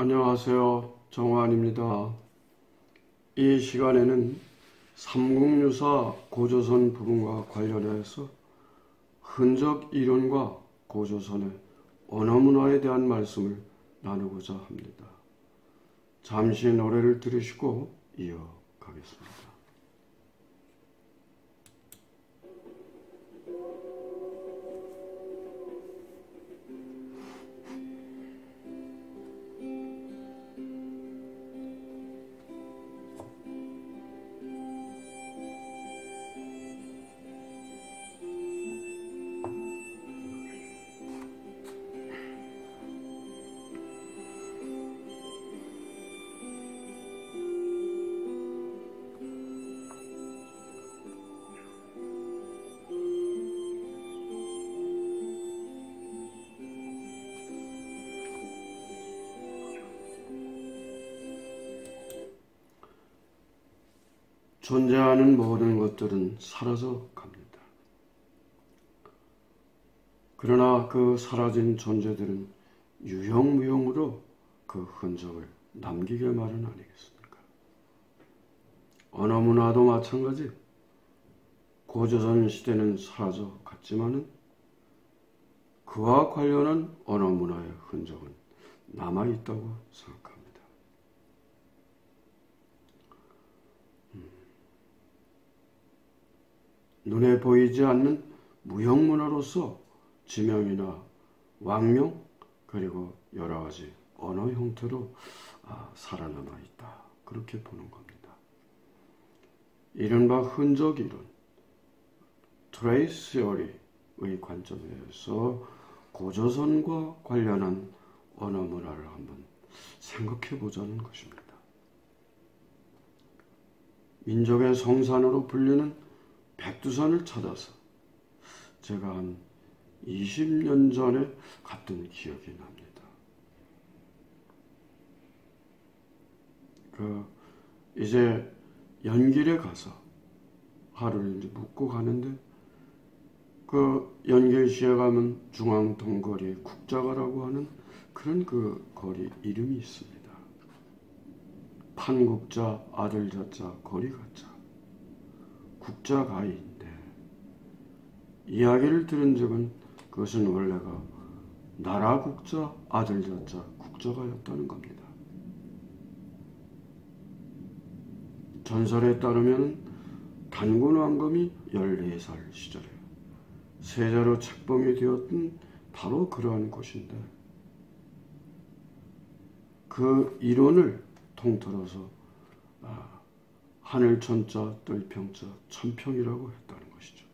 안녕하세요. 정환입니다. 이 시간에는 삼국유사 고조선 부분과 관련해서 흔적 이론과 고조선의 언어문화에 대한 말씀을 나누고자 합니다. 잠시 노래를 들으시고 이어가겠습니다. 존재하는 모든 것들은 사라져 갑니다. 그러나 그 사라진 존재들은 유형무형으로 그 흔적을 남기게 마련 아니겠습니까? 언어문화도 마찬가지. 고조선 시대는 사라져 갔지만은 그와 관련한 언어문화의 흔적은 남아있다고 생각합니다. 눈에 보이지 않는 무형문화로서 지명이나 왕명 그리고 여러 가지 언어 형태로 살아남아 있다. 그렇게 보는 겁니다. 이른바 흔적 이론, 트레이스 시어리의 관점에서 고조선과 관련한 언어 문화를 한번 생각해 보자는 것입니다. 민족의 성산으로 불리는 백두산을 찾아서 제가 한 20년 전에 갔던 기억이 납니다. 이제 연길에 가서 하루를 이제 묵고 가는데 연길시에 가면 중앙동거리에 국자가라고 하는 그런 거리 이름이 있습니다. 판국자, 아들자자, 거리가자. 국자가인데 이야기를 들은 적은 그것은 원래가 나라국자, 아들자자, 국자가였다는 겁니다. 전설에 따르면 단군왕검이 14살 시절에 세자로 책봉이 되었던 바로 그러한 곳인데 그 이론을 통틀어서 하늘천자, 뜰평자, 천평이라고 했다는 것이죠.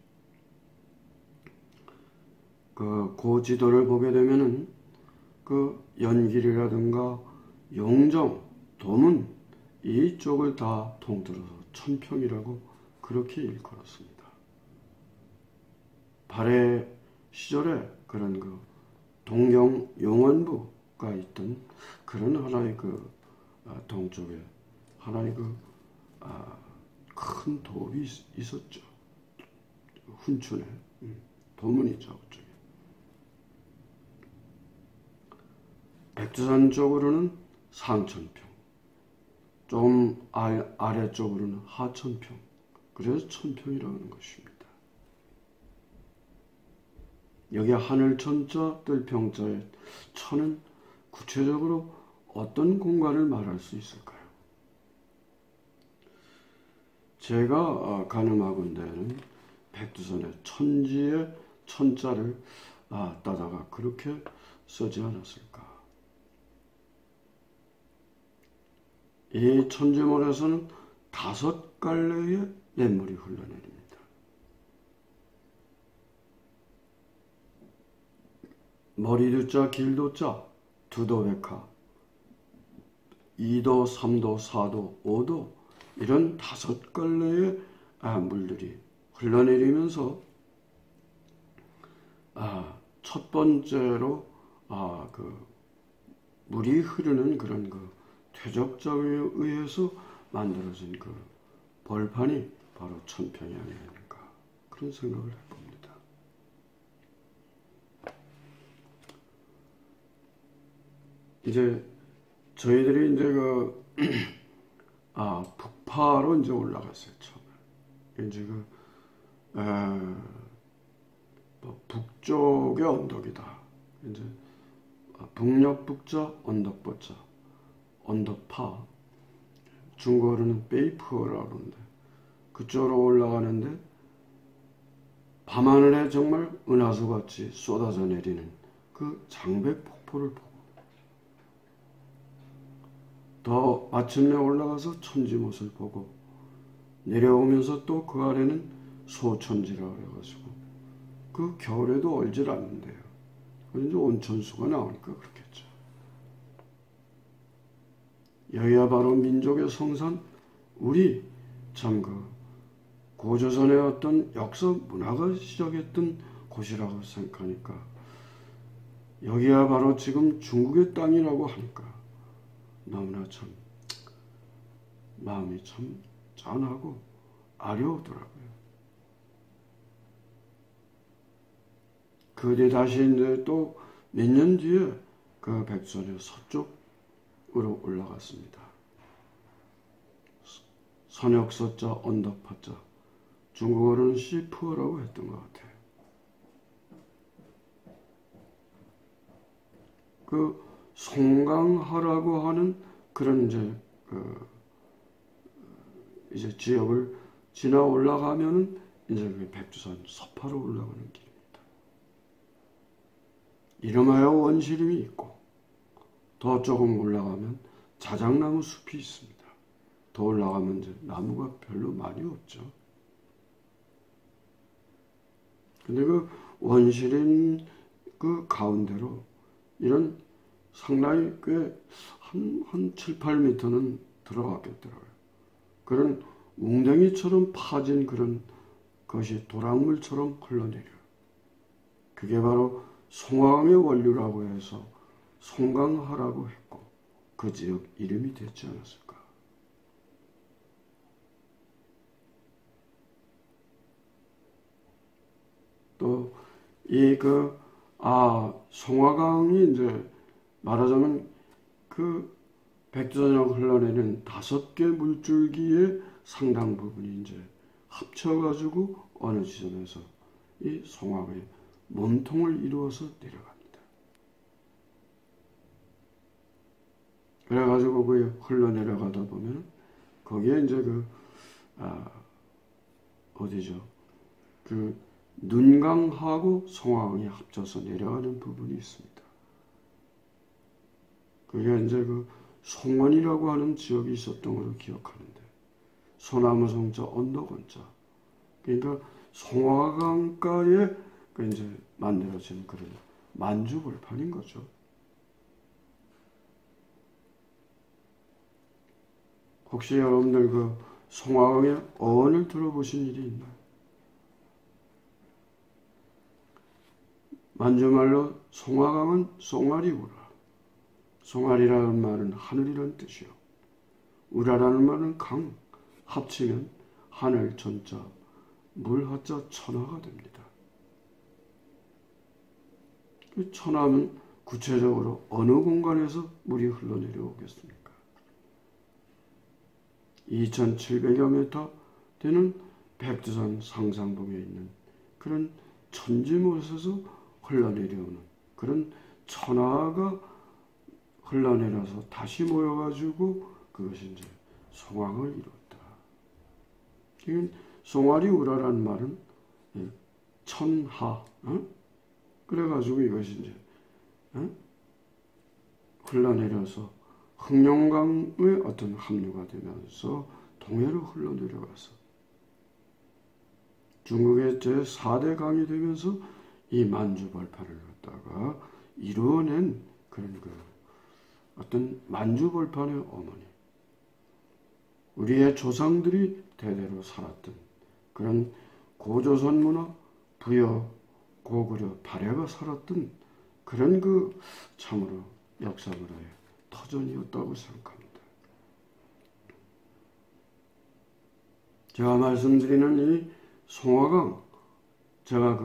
고지도를 보게 되면은 연길이라든가 용정, 도문 이쪽을 다 통틀어서 천평이라고 그렇게 일컬었습니다. 발해 시절에 그런 동경 용원부가 있던 그런 하나의 동쪽에 하나의 큰 도읍이 있었죠. 훈춘에 도문이죠. 그쪽에. 백두산 쪽으로는 상천평, 좀 아래쪽으로는 하천평, 그래서 천평이라고 하는 것입니다. 여기 하늘천자, 뜰평자의 천은 구체적으로 어떤 공간을 말할 수 있을까요? 제가 가늠하건대는 백두산의 천지의 천자를 따다가 그렇게 쓰지 않았을까. 이 천지물에서는 5갈래의 냇물이 흘러내립니다. 머리두자, 길도자, 두도백화, 2도, 3도, 4도, 5도 이런 5갈래의 물들이 흘러내리면서 첫 번째로 물이 흐르는 그런 퇴적자에 의해서 만들어진 벌판이 바로 천평이 아니었을까 그런 생각을 해봅니다. 이제 저희들이 이제 북파로 이제 올라갔어요, 처음에. 이제 북쪽의 언덕이다. 이제 북녘 북자, 언덕버자, 언덕파. 중국어로는 베이프어라고 그러는데, 그쪽으로 올라가는데, 밤하늘에 정말 은하수같이 쏟아져 내리는 그 장백 폭포를 보고, 더 마침내 올라가서 천지못을 보고, 내려오면서 또 그 아래는 소천지라고 해가지고, 그 겨울에도 얼질 않는데요. 이제 온천수가 나오니까 그렇겠죠. 여기가 바로 민족의 성산, 우리 참 고조선의 어떤 역사 문화가 시작했던 곳이라고 생각하니까, 여기가 바로 지금 중국의 땅이라고 하니까 너무나 참 마음이 참 짠하고 아려오더라고요. 그 뒤에 다시 이제 또 몇 년 뒤에 그 백선의 서쪽으로 올라갔습니다. 선역서자, 언덕파자, 중국어로는 시푸어라고 했던 것 같아요. 그 송강하라고 하는 그런 이제 지역을 지나 올라가면은 이제 그 백두산 서파로 올라가는 길입니다. 이름하여 원시림이 있고, 더 조금 올라가면 자작나무 숲이 있습니다. 더 올라가면 이제 나무가 별로 많이 없죠. 근데 그 원시림 그 가운데로 이런 상당히 꽤 한 7, 8m는 들어갔겠더라고요. 그런 웅덩이처럼 파진 그런 것이 도랑물처럼 흘러내려요. 그게 바로 송황의 원류라고 해서 송강하라고 했고, 그 지역 이름이 됐지 않았을까. 또 송화강이 이제 말하자면 그 백두산을 흘러내는 5개 물줄기의 상당 부분이 이제 합쳐가지고 어느 지점에서 이 송화의 몸통을 이루어서 내려갑니다. 그래가지고 그 흘러내려가다 보면 거기에 이제 어디죠? 그 눈강하고 송화강이 합쳐서 내려가는 부분이 있습니다. 그게 이제 그 송원이라고 하는 지역이 있었던 걸로 기억하는데, 소나무 성자, 언덕 원자. 그러니까 송화강가에 이제 만들어진 그런 만주벌판인 거죠. 혹시 여러분들 그 송화강의 어원을 들어보신 일이 있나요? 만주말로 송화강은 송아리우라. 송아리라는 말은 하늘이란 뜻이요. 우라라는 말은 강, 합치면 하늘 천자, 물 하자 천하가 됩니다. 그 천하는 구체적으로 어느 공간에서 물이 흘러내려오겠습니까? 2700여 미터 되는 백두산 상상봉에 있는 그런 천지못에서 흘러내려오는 그런 천하가 흘러내려서 다시 모여가지고 그것이 이제 송황을 이뤘다. 송아리 우라라는 말은 천하, 그래가지고 이것이 이제 흘러내려서 흑룡강의 어떤 합류가 되면서 동해로 흘러내려가서 중국의 제4대 강이 되면서 이 만주벌판을 갖다가 이루어낸 그런 어떤 만주벌판의 어머니, 우리의 조상들이 대대로 살았던 그런 고조선 문화, 부여, 고구려, 발해가 살았던 그런 참으로 역사 문화의 터전이었다고 생각합니다. 제가 말씀드리는 이 송화강, 제가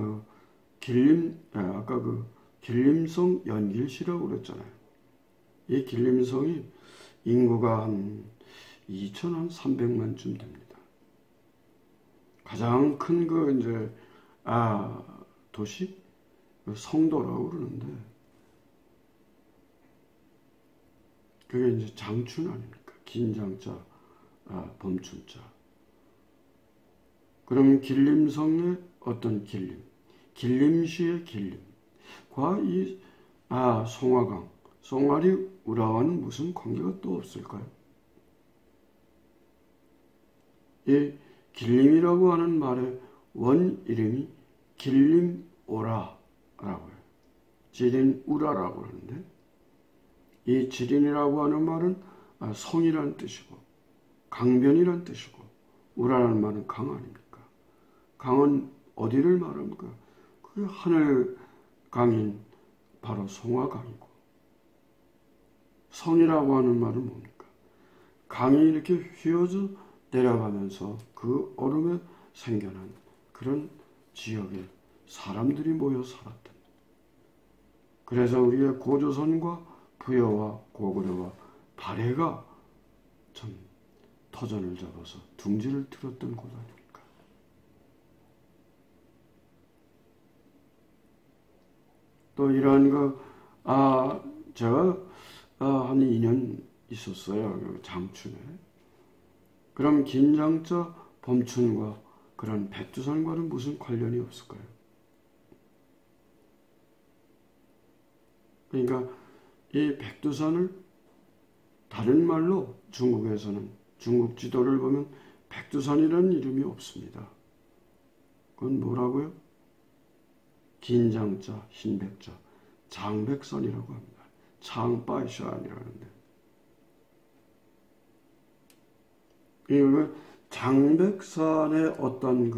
아까 길림성 연길시라고 그랬잖아요. 이 길림성이 인구가 한 2,300만쯤 됩니다. 가장 큰 이제 도시 성도라고 그러는데 그게 이제 장춘 아닙니까? 긴장자, 범춘자. 그럼 길림성의 어떤 길림, 길림시의 길림과 이 송화강, 송아리 우라와는 무슨 관계가 또 없을까요? 이 길림이라고 하는 말의 원 이름이 길림오라라고 해요. 지린우라라고 하는데 이 지린이라고 하는 말은 성이라는 뜻이고 강변이라는 뜻이고 우라라는 말은 강 아닙니까? 강은 어디를 말합니까? 그게 하늘강인 바로 송화강이고 성이라고 하는 말은 뭡니까? 강이 이렇게 휘어져 내려가면서 그 얼음에 생겨난 그런 지역에 사람들이 모여 살았던. 그래서 우리의 고조선과 부여와 고구려와 발해가 참 터전을 잡아서 둥지를 틀었던 곳 아닙니까? 또 이러한 제가 한 2년 있었어요. 장춘에. 그럼 긴장자 범춘과 그런 백두산과는 무슨 관련이 없을까요? 그러니까 이 백두산을 다른 말로 중국에서는 중국 지도를 보면 백두산이라는 이름이 없습니다. 그건 뭐라고요? 긴장자, 흰백자, 장백산이라고 합니다. 장바이샨이라는데. 그 장백산의 어떤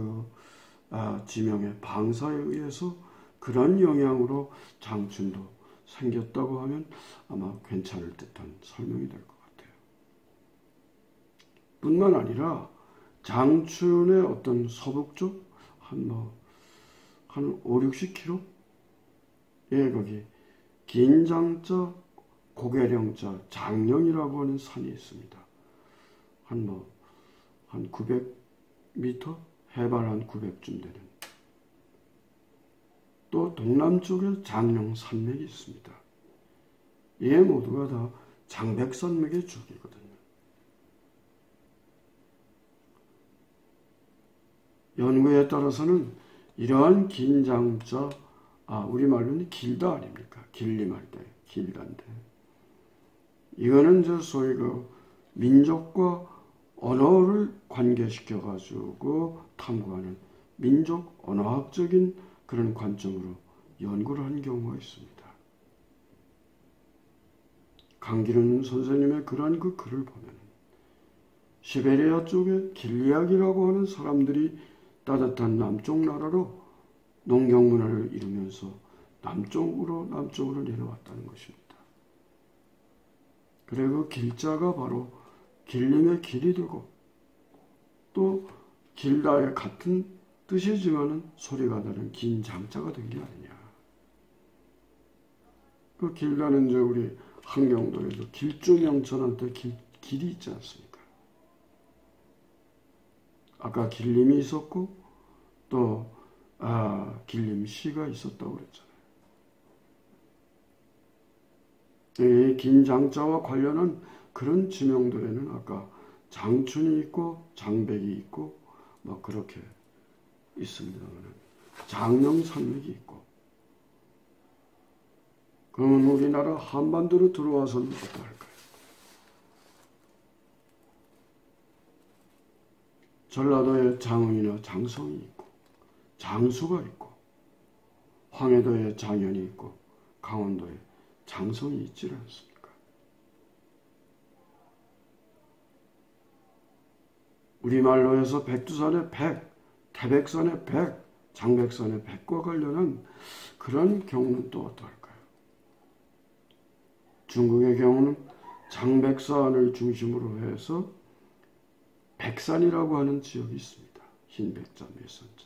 지명의 방사에 의해서 그런 영향으로 장춘도 생겼다고 하면 아마 괜찮을 듯한 설명이 될 것 같아요. 뿐만 아니라 장춘의 어떤 서북쪽 한 5, 60km? 예, 거기 긴장자, 고계령자, 장령이라고 하는 산이 있습니다. 한 900m? 해발 한 900쯤 되는. 또 동남쪽에 장령 산맥이 있습니다. 이 모두가 다 장백산맥의 줄기거든요. 연구에 따라서는 이러한 긴장자, 우리말로는 길다 아닙니까? 길림할 때, 길다인데. 이거는 소위 민족과 언어를 관계시켜가지고 탐구하는 민족 언어학적인 그런 관점으로 연구를 한 경우가 있습니다. 강기른 선생님의 그러한 글을 보면 시베리아 쪽에 길리악이라고 하는 사람들이 따뜻한 남쪽 나라로 농경 문화를 이루면서 남쪽으로 내려왔다는 것입니다. 그리고 길자가 바로 길림의 길이 되고 또 길다의 같은 뜻이지만은 소리가 다른 긴 장자가 된 게 아니냐. 그 길다는 우리 한경도에도 길중영천한 때 길이 있지 않습니까? 아까 길림이 있었고 또 길림시가 있었다고 그랬잖아요. 이 긴 장자와 관련한 그런 지명들에는 아까 장춘이 있고 장백이 있고 그렇게 있습니다만 장령산맥이 있고. 그러면 우리나라 한반도로 들어와서는 어떡할까요? 전라도에 장흥이나 장성이 있고 장수가 있고 황해도에 장현이 있고 강원도에 장성이 있지 않습니까? 우리말로 해서 백두산의 백, 태백산의 백, 장백산의 백과 관련한 그런 경우는 또 어떨까요? 중국의 경우는 장백산을 중심으로 해서 백산이라고 하는 지역이 있습니다. 흰백자, 밀산자.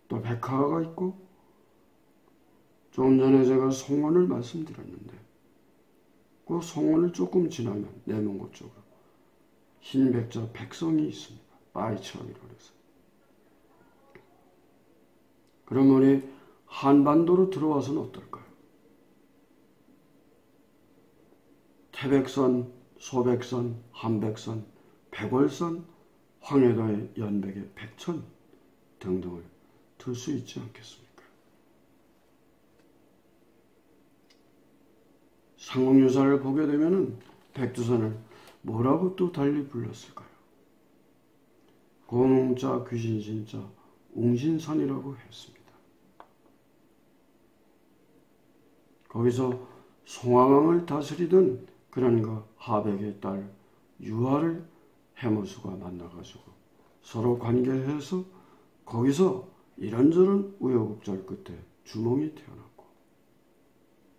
또 백화가 있고 좀 전에 제가 송원을 말씀드렸는데 그 송원을 조금 지나면 내mon고 쪽으로 흰 백자 백성이 있습니다. 바이처럼이라고 해서. 그러면 우리 한반도로 들어와서는 어떨까요? 태백산, 소백산, 한백산, 백월산, 황해도의 연백의 백천 등등을 들 수 있지 않겠습니까? 삼국유사를 보게 되면은 백두산을 뭐라고 또 달리 불렀을까요? 고몽자, 귀신신자, 웅신산이라고 했습니다. 거기서 송화강을 다스리던 그런 그 하백의 딸 유화를 해무수가 만나가지고 서로 관계해서 거기서 이런저런 우여곡절 끝에 주몽이 태어났고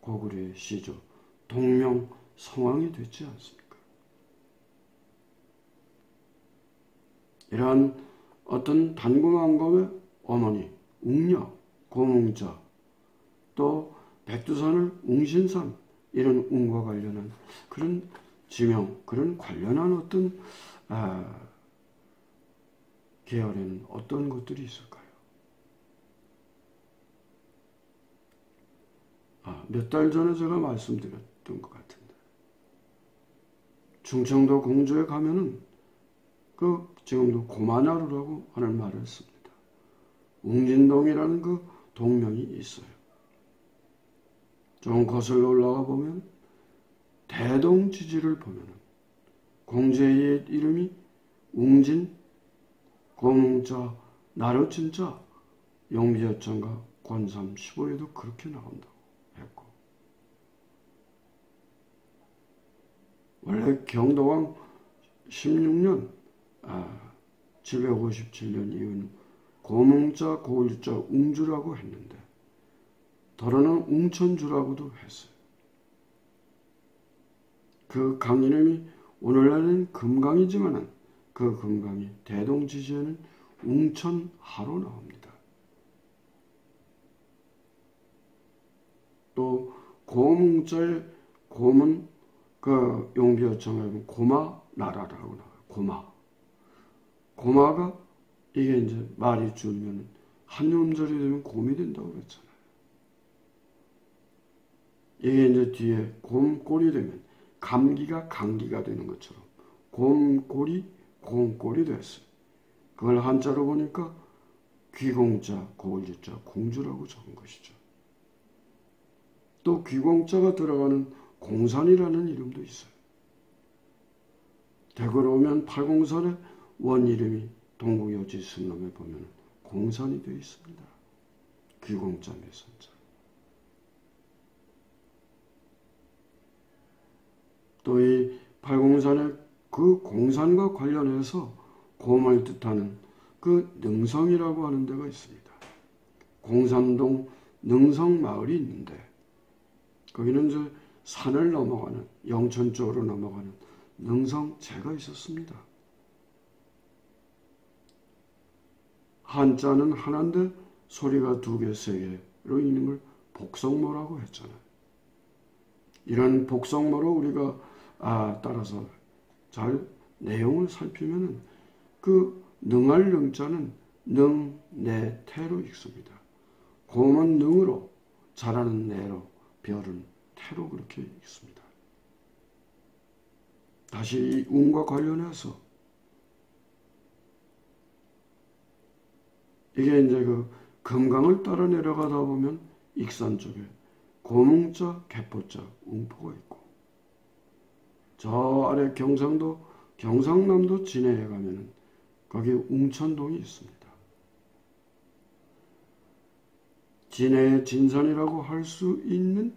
고구려의 시조 동명 성왕이 됐지 않습니까? 이러한 어떤 단공왕검의 어머니 웅녀, 고몽자, 또 백두산을 웅신산, 이런 웅과 관련한 그런 지명, 그런 관련한 어떤 계열에는 어떤 것들이 있을까요? 몇 달 전에 제가 말씀드렸던 것 같은데, 충청도 공주에 가면은 지금도 고마나루라고 하는 말을 씁니다. 웅진동이라는 그 동명이 있어요. 좀 거슬러 올라가 보면 대동지지를 보면은 공주의 이름이 웅진, 고몽자, 나루진자, 용비어천가 권삼 15에도 그렇게 나온다고 했고, 원래 경도왕 16년 757년 이후는 고몽자, 고일자, 웅주라고 했는데 더러는 웅천주라고도 했어요. 그 강 이름이 오늘날은 금강이지만 그 금강이 대동지지에는 웅천하로 나옵니다. 또 고몽자의 고문 그 용비어청에 보면 고마나라라고 나와요. 고마가 이게 이제 말이 줄면 한 음절이 되면 곰이 된다고 그랬잖아요. 이게 이제 뒤에 곰꼴이 되면 감기가 강기가 되는 것처럼 곰꼴이 곰꼴이 됐어요. 그걸 한자로 보니까 귀공자, 고을자, 공주라고 적은 것이죠. 또 귀공자가 들어가는 공산이라는 이름도 있어요. 대구로 오면 팔공산의 원 이름이 동국여지 승람에 보면 공산이 되어 있습니다. 귀공자 매선자. 또 이 팔공산의 그 공산과 관련해서 곰을 뜻하는 그 능성이라고 하는 데가 있습니다. 공산동 능성마을이 있는데 거기는 이제 산을 넘어가는 영천 쪽으로 넘어가는 능성제가 있었습니다. 한자는 하나인데 소리가 두 개, 세 개로 있는 걸 복성모라고 했잖아요. 이런 복성모로 우리가 따라서 잘 내용을 살피면은 그 능할 능자는 능, 내, 태로 읽습니다. 곰은 능으로, 자라는 내로, 별은 태로 그렇게 읽습니다. 다시 이 운과 관련해서 이게 이제 그 금강을 따라 내려가다 보면 익산 쪽에 고몽자, 개포자, 웅포가 있고, 저 아래 경상도, 경상남도 진해에 가면은 거기 웅천동이 있습니다. 진해의 진산이라고 할 수 있는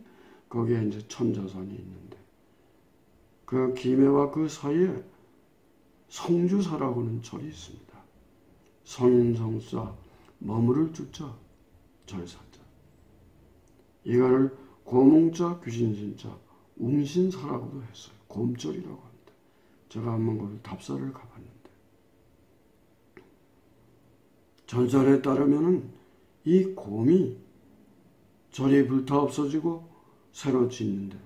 거기에 이제 천자산이 있는데 그 김해와 그 사이에 성주사라고는 절이 있습니다. 성인성자, 머무를 주자, 절사자. 이거를 고몽자, 귀신신자, 웅신사라고도 했어요. 곰절이라고 합니다. 제가 한번 거기 답사를 가봤는데 전설에 따르면은 이 곰이 절이 불타 없어지고 새로 짓는데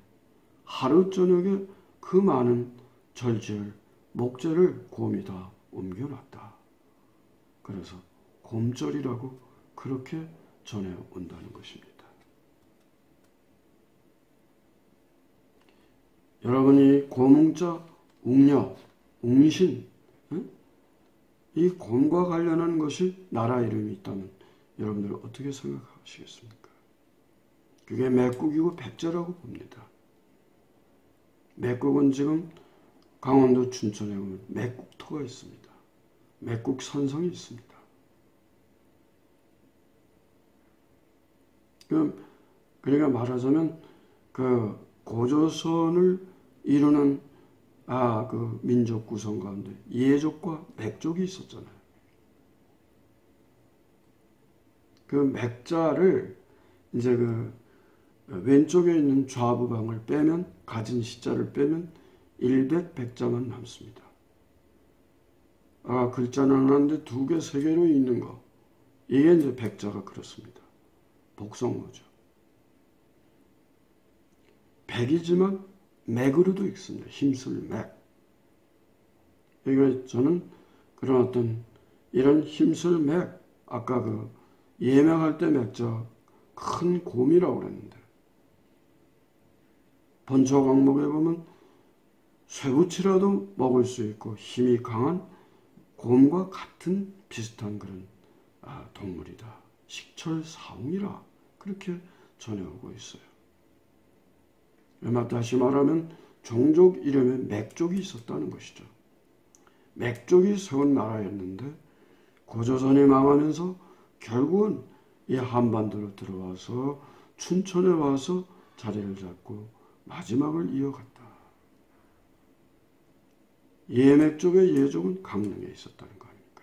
하루 저녁에 그 많은 절제를, 목재를 곰이 다 옮겨놨다. 그래서 곰절이라고 그렇게 전해온다는 것입니다. 여러분이 곰웅자, 웅녀, 웅신, 이 곰과 관련한 것이 나라 이름이 있다면 여러분들 어떻게 생각하시겠습니까? 그게 맥국이고 백제라고 봅니다. 맥국은 지금 강원도 춘천에 보면 맥국터가 있습니다. 맥국 선성이 있습니다. 그러니까 말하자면 그 고조선을 이루는 그 민족 구성 가운데 예족과 맥족이 있었잖아요. 그 맥자를 이제 그 왼쪽에 있는 좌부방을 빼면, 가진 시자를 빼면 일백백자만 남습니다. 글자는 하나인데 두 개, 세 개로 있는 거. 이게 이제 백자가 그렇습니다. 복성어죠. 백이지만 맥으로도 읽습니다. 힘쓸 맥. 그러니까 저는 그런 어떤 이런 힘쓸 맥, 아까 그 예명할 때 맥자 큰 곰이라고 그랬는데, 번처 강목에 보면 쇠붙이라도 먹을 수 있고 힘이 강한 곰과 같은 비슷한 그런 동물이다. 식철사웅이라 그렇게 전해오고 있어요. 다시 말하면 종족 이름에 맥족이 있었다는 것이죠. 맥족이 세운 나라였는데 고조선이 망하면서 결국은 이 한반도로 들어와서 춘천에 와서 자리를 잡고 마지막을 이어갔다. 예맥족의 예족은 강릉에 있었다는 거 아닙니까?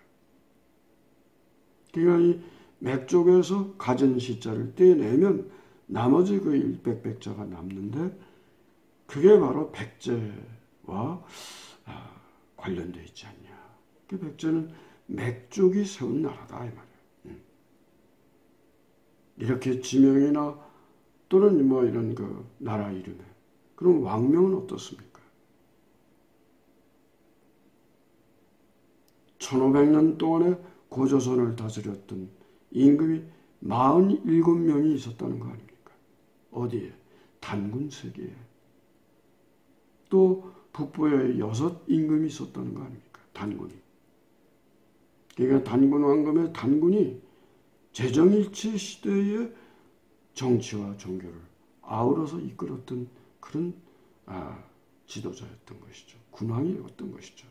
그러니까 이 맥족에서 가진 시자를 떼내면 나머지 그 일백백자가 남는데 그게 바로 백제와 관련되어 있지 않냐. 그 백제는 맥족이 세운 나라다 이 말이에요. 이렇게 지명이나 또는 뭐 이런 그 나라 이름에, 그럼 왕명은 어떻습니까? 1500년 동안에 고조선을 다스렸던 임금이 47명이 있었다는 거 아닙니까? 어디에? 단군 세계에. 또 북부에 6 임금이 있었다는 거 아닙니까? 단군이. 그러니까 단군 왕금의 단군이 재정일치 시대의 정치와 종교를 아우러서 이끌었던 그런 지도자였던 것이죠. 군왕이었던 것이죠.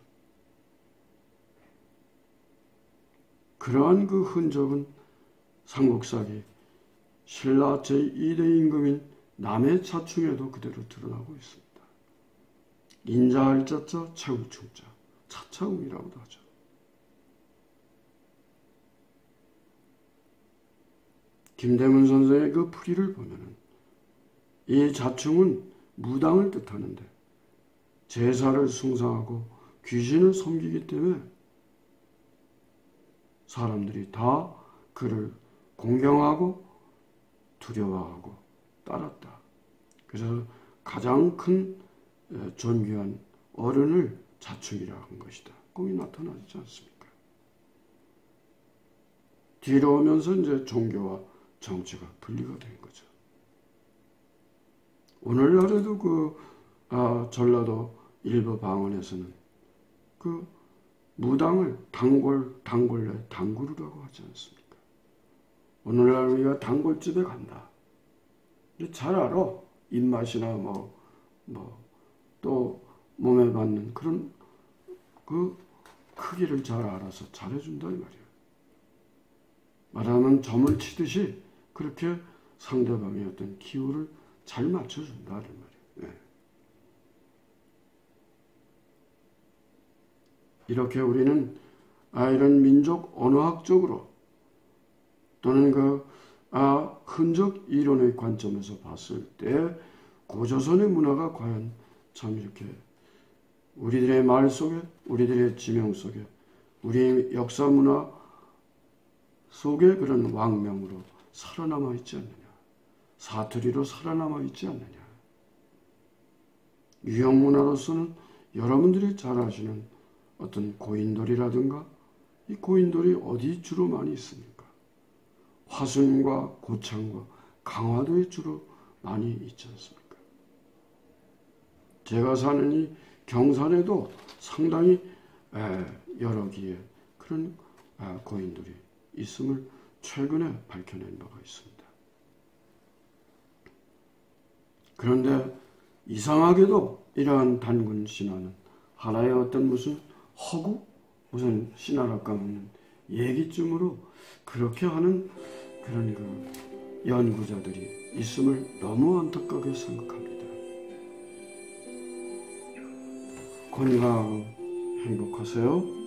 그러한 그 흔적은 삼국사기 신라 제2대 임금인 남해 차충에도 그대로 드러나고 있습니다. 인자할 자자 차우충자, 차차웅이라고도 하죠. 김대문 선생의 그 풀이를 보면은 이 자충은 무당을 뜻하는데 제사를 숭상하고 귀신을 섬기기 때문에 사람들이 다 그를 공경하고 두려워하고 따랐다. 그래서 가장 큰 존귀한 어른을 자충이라고 한 것이다. 거기 나타나지 않습니까? 뒤로 오면서 이제 종교와 정치가 분리가 된 거죠. 오늘날에도 전라도 일부 방언에서는 그 무당을 단골에 당구르라고 하지 않습니까? 오늘날 우리가 단골집에 간다. 근데 잘 알아. 입맛이나 또 몸에 받는 그런 그 크기를 잘 알아서 잘해준다 이 말이에요. 말하면 점을 치듯이 그렇게 상대방의 어떤 기호를 잘 맞춰준다 이 말이에요. 네. 이렇게 우리는 이런 민족 언어학적으로 또는 흔적 이론의 관점에서 봤을 때 고조선의 문화가 과연 참 이렇게 우리들의 말 속에, 우리들의 지명 속에, 우리의 역사 문화 속에 그런 왕명으로 살아남아 있지 않느냐, 사투리로 살아남아 있지 않느냐. 유형문화로서는 여러분들이 잘 아시는 어떤 고인돌이라든가, 이 고인돌이 어디 주로 많이 있습니까? 화순과 고창과 강화도에 주로 많이 있지 않습니까? 제가 사는 이 경산에도 상당히 여러 개의 그런 고인돌이 있음을 최근에 밝혀낸 바가 있습니다. 그런데 이상하게도 이러한 단군 신화는 하나의 어떤 무슨 허구? 무슨 신화랄까 하는 얘기쯤으로 그렇게 하는 그런 그 연구자들이 있음을 너무 안타깝게 생각합니다. 건강하고 행복하세요.